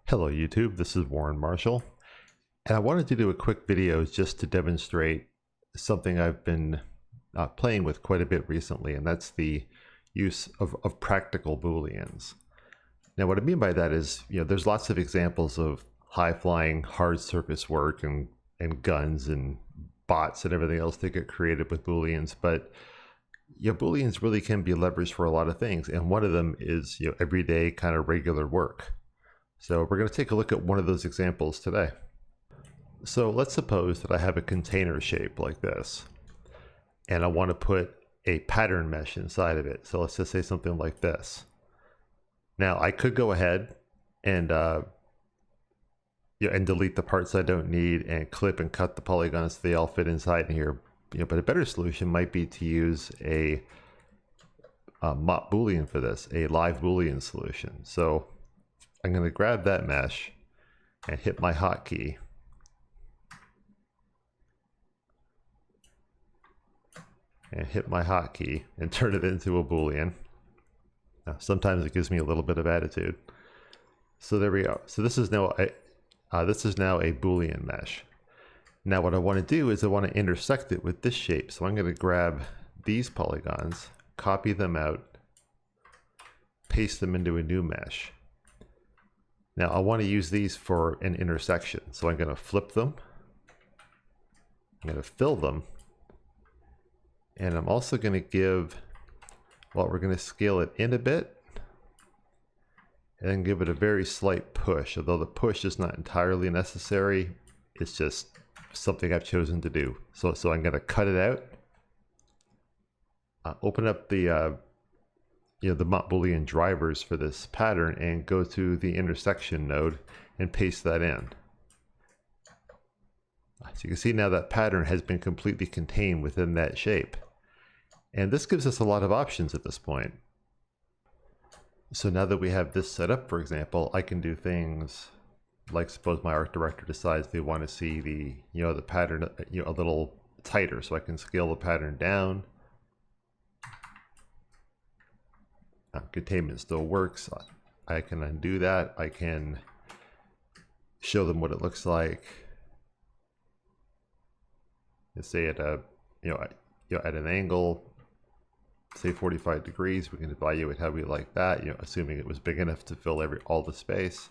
Hello YouTube, this is Warren Marshall, and I wanted to do a quick video just to demonstrate something I've been playing with quite a bit recently, and that's the use of practical Booleans. Now what I mean by that is, there's lots of examples of high-flying hard surface work and guns and bots and everything else that get created with Booleans, but Booleans really can be leveraged for a lot of things, and one of them is everyday kind of regular work. So we're going to take a look at one of those examples today. So let's suppose that I have a container shape like this, and I want to put a pattern mesh inside of it. So let's just say something like this. Now I could go ahead and delete the parts I don't need and clip and cut the polygons so they all fit inside in here. But a better solution might be to use a mop Boolean for this, a live Boolean solution. So I'm going to grab that mesh and hit my hotkey. And hit my hotkey and turn it into a Boolean. Now, sometimes it gives me a little bit of attitude. So there we go. So this is now a Boolean mesh. Now what I want to do is I want to intersect it with this shape. So I'm going to grab these polygons, copy them out, paste them into a new mesh. Now I want to use these for an intersection. So I'm going to flip them. I'm going to fill them. And I'm also going to we're going to scale it in a bit and then give it a very slight push. Although the push is not entirely necessary, it's just something I've chosen to do. So I'm going to cut it out, open up the mop Boolean drivers for this pattern and go to the intersection node and paste that in. So you can see now that pattern has been completely contained within that shape. And this gives us a lot of options at this point. So now that we have this set up, for example, I can do things like, suppose my art director decides they want to see the pattern a little tighter, so I can scale the pattern down. Containment still works. I can undo that. I can show them what it looks like. Let's say at a at an angle, say 45 degrees. We can evaluate how we like that. Assuming it was big enough to fill all the space.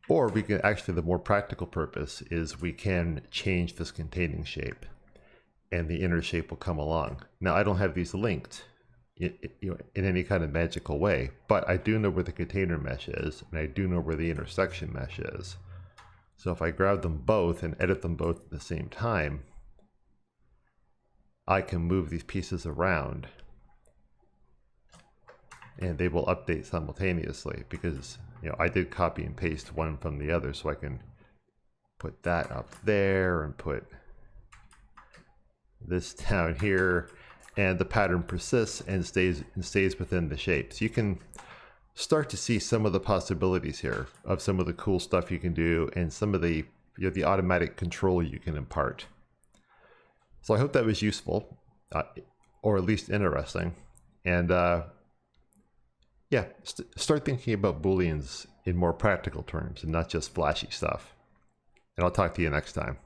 Or we can actually, the more practical purpose is we can change this containing shape, and the inner shape will come along. Now I don't have these linked in any kind of magical way, but I do know where the container mesh is, and I do know where the intersection mesh is. So if I grab them both and edit them both at the same time, I can move these pieces around and they will update simultaneously, because I did copy and paste one from the other, so I can put that up there and put this down here, and the pattern persists and stays within the shape. So you can start to see some of the possibilities here of some of the cool stuff you can do and some of the the automatic control you can impart. So I hope that was useful, or at least interesting. And start thinking about Booleans in more practical terms and not just flashy stuff. And I'll talk to you next time.